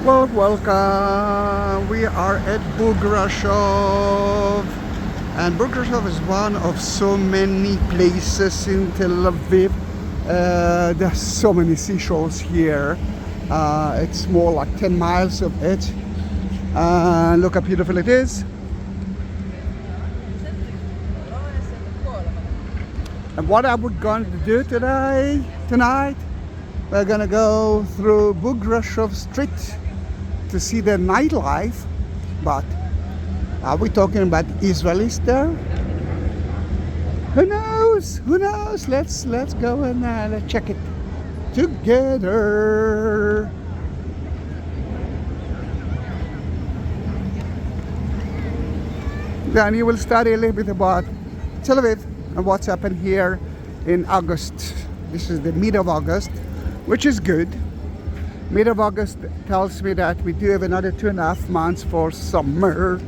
Well, welcome. We are at Bograshov, and Bograshov is one of so many places in Tel Aviv. There's so many seashores here. It's more like 10 miles of it. Look how beautiful it is. And what are we going to do tonight? We're gonna go through Bogarshov Street to see the nightlife. But are we talking about Israelis there? Who knows? Who knows? Let's go and let's check it together. Then you will study a little bit about Tel Aviv and what's happened here in August. This is the mid of August, which is good. Mid of August tells me that we do have another 2.5 months for summer,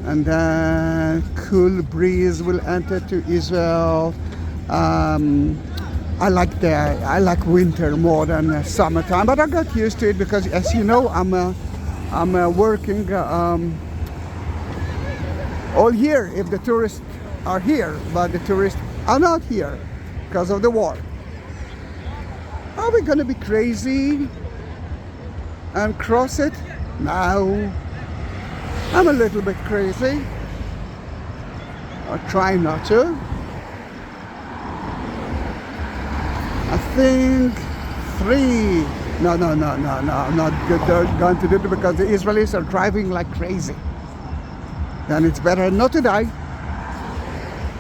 and then cool breeze will enter to Israel. I like winter more than summertime, but I got used to it because, as you know, I'm working all year if the tourists are here, but the tourists are not here because of the war. Are we gonna be crazy and cross it? No. I'm a little bit crazy. I'll try not to. I think 3. No, I'm not going to do it because the Israelis are driving like crazy. Then it's better not to die.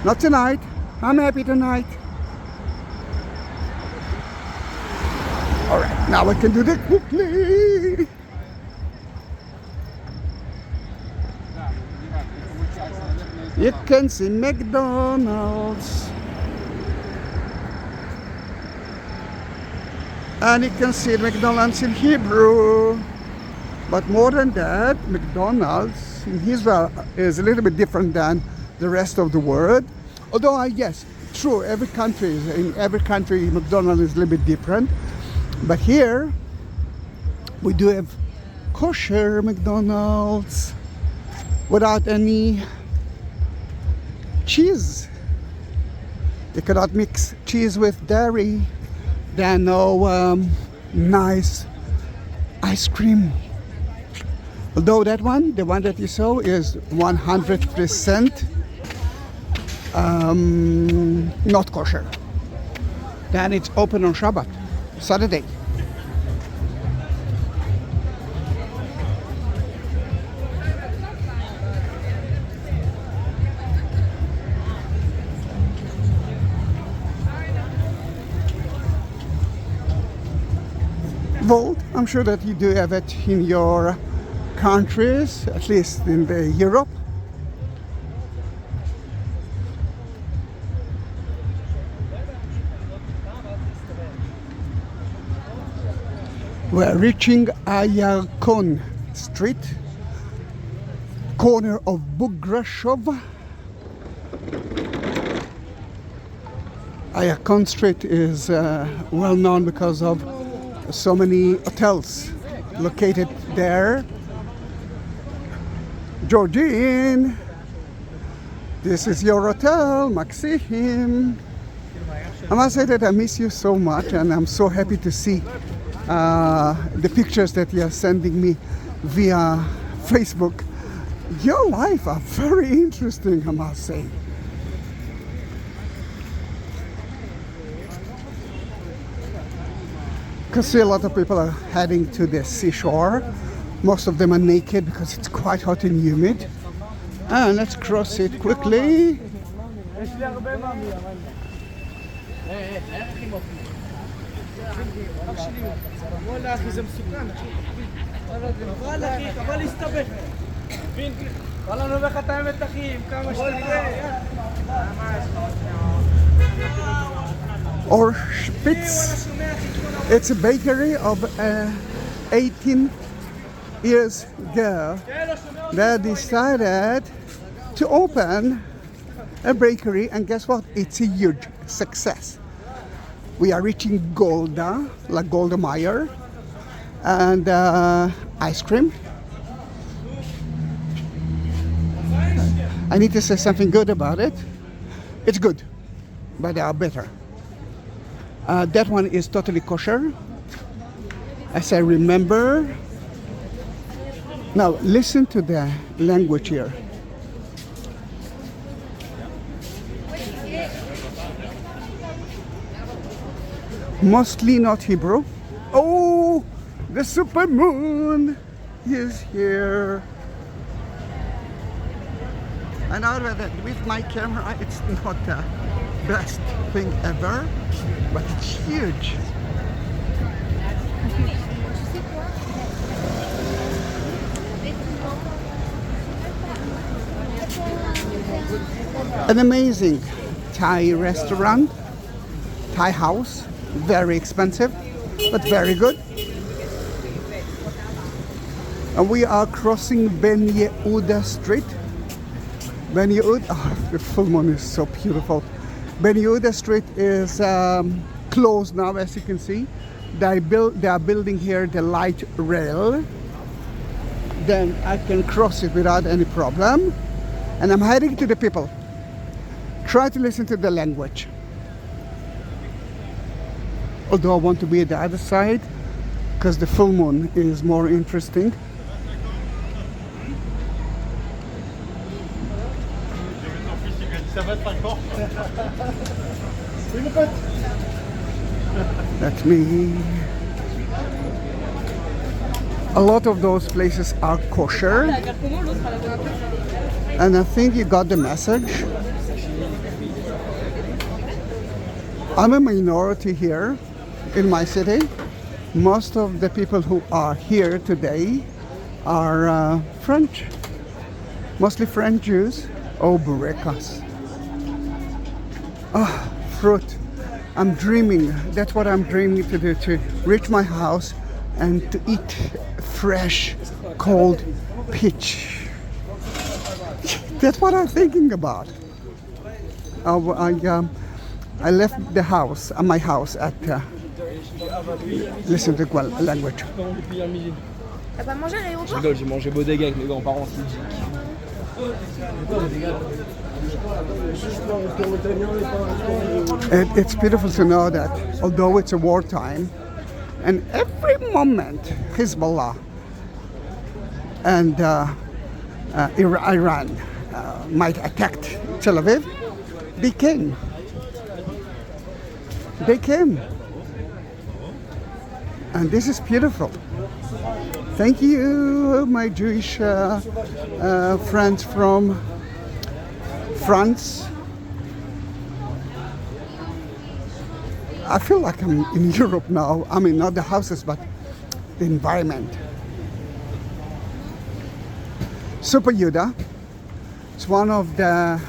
Not tonight. I'm happy tonight. Alright, now we can do this quickly. You can see McDonald's. And you can see McDonald's in Hebrew. But more than that, McDonald's in Israel is a little bit different than the rest of the world. Although, yes, true, in every country, McDonald's is a little bit different. But here, we do have kosher McDonald's without any cheese. You cannot mix cheese with dairy. There are no nice ice cream. Although that one, the one that you saw, is 100% not kosher. Then it's open on Shabbat, Saturday. Volt, I'm sure that you do have it in your countries, at least in the Europe. We're reaching Yarkon Street, corner of Bograshov. Yarkon Street is well known because of so many hotels located there. Georgine, this is your hotel, Maxim. I must say that I miss you so much, and I'm so happy to see the pictures that you are sending me via Facebook. Your life are very interesting, I must say. You can see a lot of people are heading to the seashore. Most of them are naked because it's quite hot and humid. And let's cross it quickly. Or Spitz. It's a bakery of 18 years ago. They decided to open a bakery, and guess what? It's a huge success. We are reaching Golda, like Golda Meir, and ice cream. I need to say something good about it. It's good, but there are better. That one is totally kosher, as I remember. Now listen to the language here. Mostly not Hebrew. Oh, the super moon is here. I know that with my camera it's not the best thing ever, but it's huge. An amazing Thai restaurant, Thai house, very expensive, but very good. And we are crossing Ben Yehuda Street. Ben Yehuda, oh, the full moon is so beautiful. Ben Yehuda Street is closed now, as you can see. They are building here the light rail. Then I can cross it without any problem. And I'm heading to the people. Try to listen to the language. Although I want to be at the other side, because the full moon is more interesting. That's me. A lot of those places are kosher, and I think you got the message. I'm a minority here in my city. Most of the people who are here today are French, mostly French Jews. Oh, burekas. Oh, fruit. I'm dreaming. That's what I'm dreaming to do, to reach my house and to eat fresh, cold peach. That's what I'm thinking about. I left the house, my house at, listen to the language. T'as pas mangé à l'aéroport? Je rigole, j'ai mangé bodega avec mes grands-parents, c'est It's beautiful to know that although it's a wartime, and every moment Hezbollah and Iran might attack Tel Aviv, they came. They came. And this is beautiful. Thank you, my Jewish friends from France. I feel like I'm in Europe now. I mean, not the houses, but the environment. Super Yehuda. It's one of the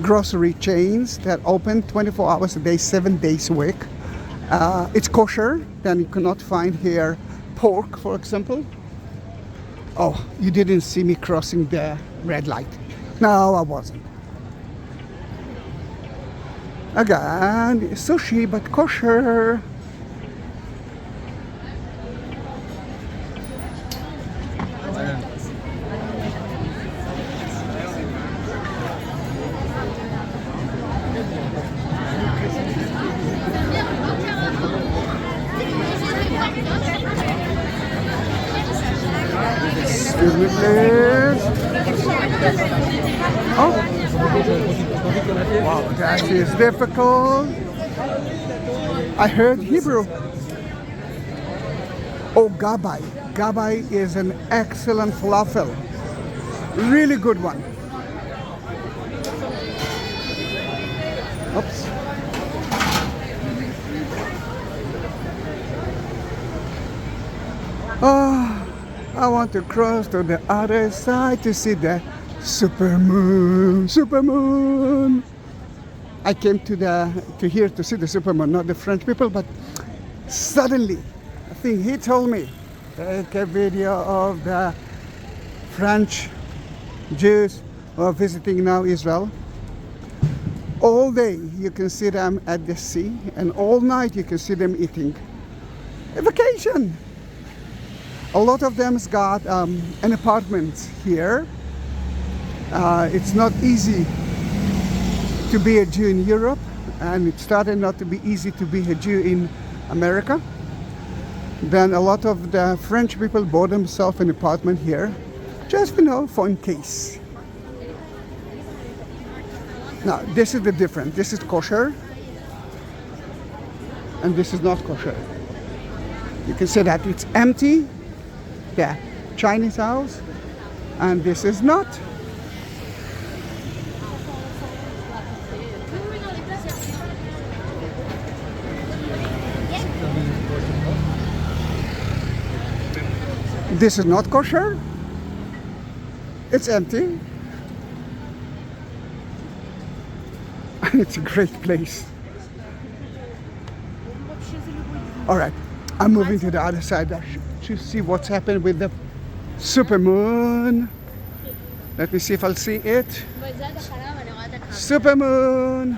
grocery chains that open 24 hours a day, 7 days a week. It's kosher, then you cannot find here pork, for example. Oh, you didn't see me crossing the red light. No, I wasn't. Again, sushi, but kosher. Excuse me, please. Oh. Wow, that is difficult. I heard Hebrew. Oh, gabai. Gabai is an excellent falafel. Really good one. Oops. Oh, I want to cross to the other side to see the super moon. Super moon. I came to here to see the super moon, not the French people, but suddenly, I think he told me, take a video of the French Jews who are visiting now Israel. All day you can see them at the sea, and all night you can see them eating. A vacation. A lot of them's got an apartment here. It's not easy to be a Jew in Europe, and it started not to be easy to be a Jew in America. Then a lot of the French people bought themselves an apartment here, just, you know, for in case. Now, this is the difference. This is kosher, and this is not kosher. You can say that it's empty, the Chinese house, and this is not. This is not kosher. It's empty. And it's a great place. All right, I'm moving to the other side to see what's happened with the supermoon. Let me see if I'll see it. Supermoon.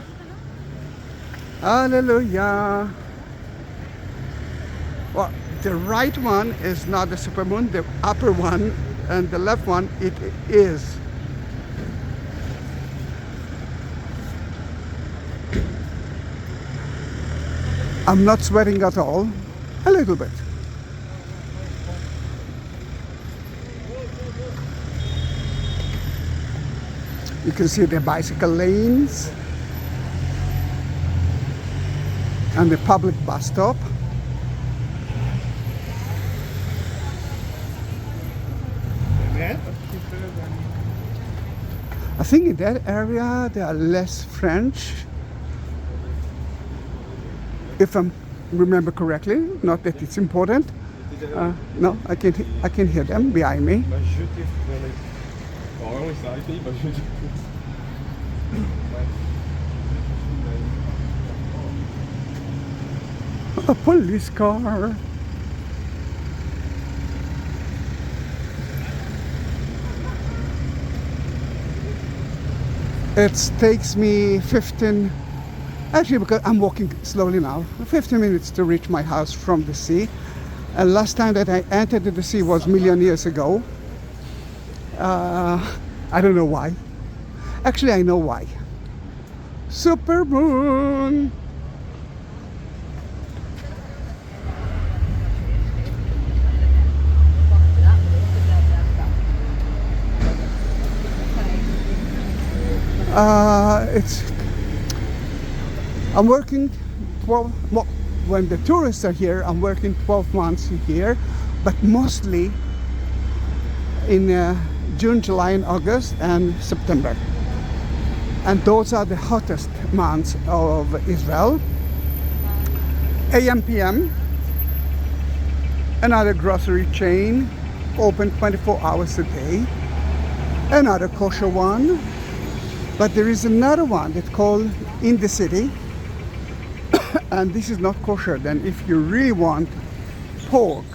Hallelujah. Well, the right one is not the supermoon, the upper one, and the left one, it is. I'm not sweating at all, a little bit. You can see the bicycle lanes and the public bus stop. I think in that area there are less French, if I remember correctly. Not that it's important. No, I can hear them behind me. A police car. It takes me 15, actually, because I'm walking slowly now, 15 minutes to reach my house from the sea. And last time that I entered the sea was a million years ago. I don't know why. Actually, I know why. Supermoon. I'm working 12, well, when the tourists are here, I'm working 12 months here, but mostly in June, July, and August, and September. And those are the hottest months of Israel. AM, PM, another grocery chain, open 24 hours a day, another kosher one. But there is another one that's called In the City, and this is not kosher. Then if you really want pork,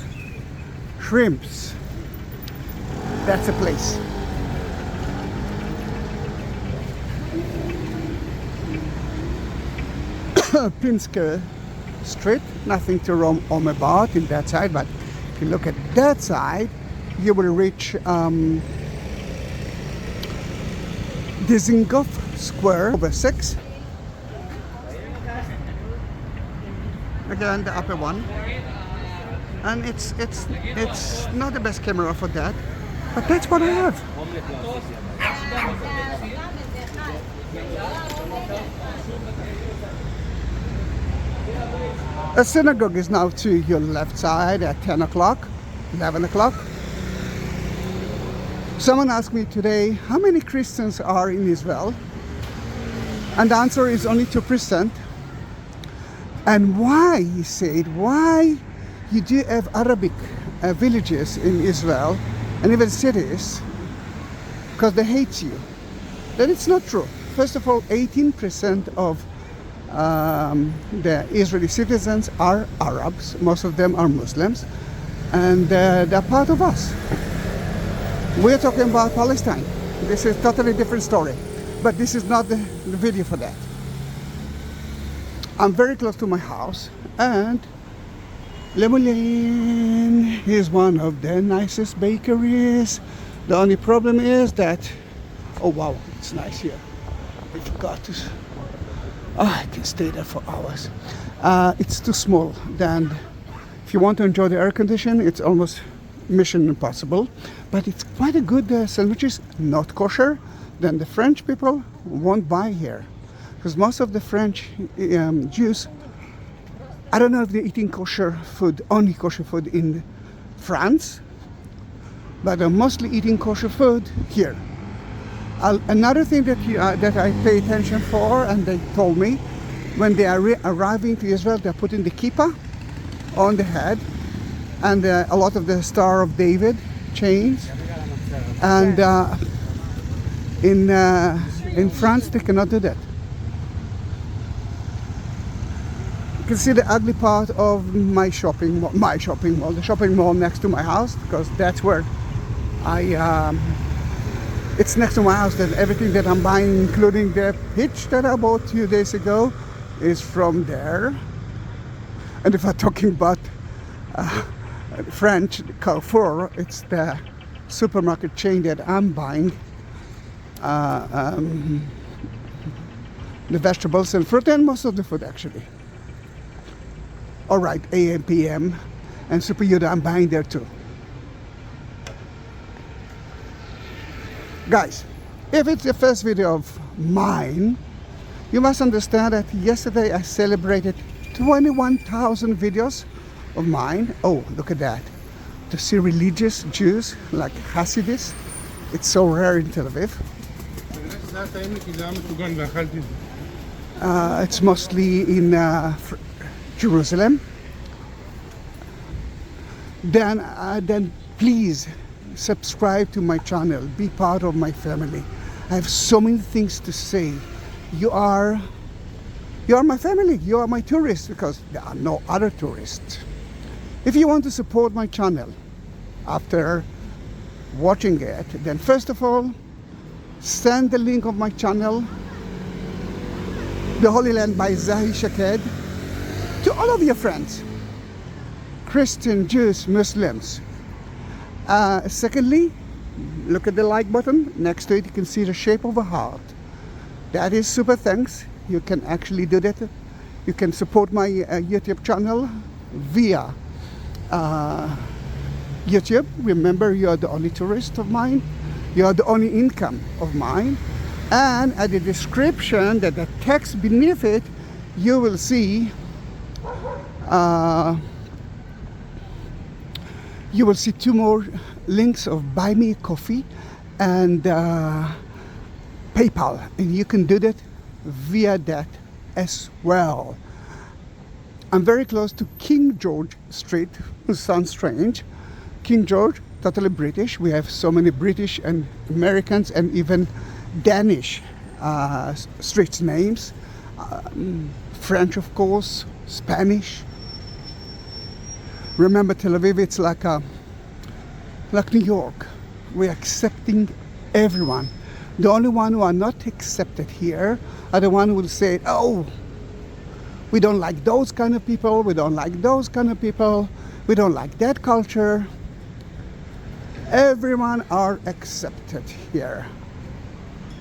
shrimps, that's a place. Pinsker Street, nothing to roam about in that side, but if you look at that side, you will reach Dizengoff Square over 6. Again, the upper one. And it's not the best camera for that, but that's what I have. A synagogue is now to your left side at 10 o'clock, 11 o'clock. Someone asked me today, how many Christians are in Israel? And the answer is only 2%. And why, he said, why you do have Arabic villages in Israel and even cities? Because they hate you. Then it's not true. First of all, 18% of the Israeli citizens are Arabs. Most of them are Muslims. And they're part of us. We're talking about Palestine. This is a totally different story. But this is not the video for that. I'm very close to my house, and Le Moulin is one of the nicest bakeries. The only problem is that, oh wow, it's nice here. I forgot to, I can stay there for hours. It's too small. Then if you want to enjoy the air condition, it's almost mission impossible. But it's quite a good sandwiches, not kosher. Then the French people won't buy here. Because most of the French Jews, I don't know if they're eating kosher food, only kosher food in France, but they're mostly eating kosher food here. Another thing that I pay attention for, and they told me, when they are arriving to Israel, they're putting the kippah on the head, and a lot of the Star of David chains. And in France, they cannot do that. You can see the ugly part of my shopping mall, the shopping mall next to my house, because that's where it's next to my house. That everything that I'm buying, including the hitch that I bought 2 days ago, is from there. And if I'm talking about French, Carrefour, it's the supermarket chain that I'm buying the vegetables and fruit, and most of the food actually. Alright, AM, PM, and Super Yehuda, I'm buying there too. Guys, if it's the first video of mine, you must understand that yesterday I celebrated 21,000 videos of mine. Oh, look at that. To see religious Jews like Hasidus, it's so rare in Tel Aviv. It's mostly in Jerusalem. Then please subscribe to my channel, be part of my family. I have so many things to say. You are my family, you are my tourists, because there are no other tourists. If you want to support my channel after watching it, then first of all, send the link of my channel, The Holy Land by Zahi Shaked, to all of your friends, Christian, Jews, Muslims. Secondly, look at the like button. Next to it, you can see the shape of a heart. That is super thanks. You can actually do that. You can support my YouTube channel via YouTube. Remember, you are the only tourist of mine. You are the only income of mine. And at the description, that the text beneath it, you will see two more links of Buy Me a Coffee and PayPal, and you can do that via that as well. I'm very close to King George Street, sounds strange. King George, totally British. We have so many British and Americans and even Danish street names. French, of course, Spanish. Remember, Tel Aviv, it's like New York. We're accepting everyone. The only one who are not accepted here are the one who will say, oh, we don't like those kind of people, we don't like those kind of people, we don't like that culture. Everyone are accepted here.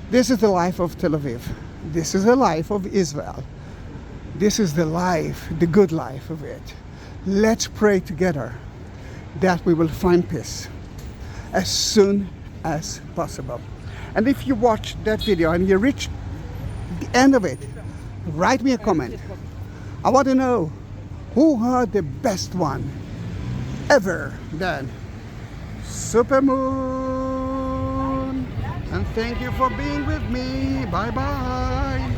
This is the life of Tel Aviv. This is the life of Israel. This is the life, the good life of it. Let's pray together that we will find peace as soon as possible. And if you watch that video and you reach the end of it, write me a comment. I want to know who are the best one ever then. Super Moon. And thank you for being with me. Bye bye.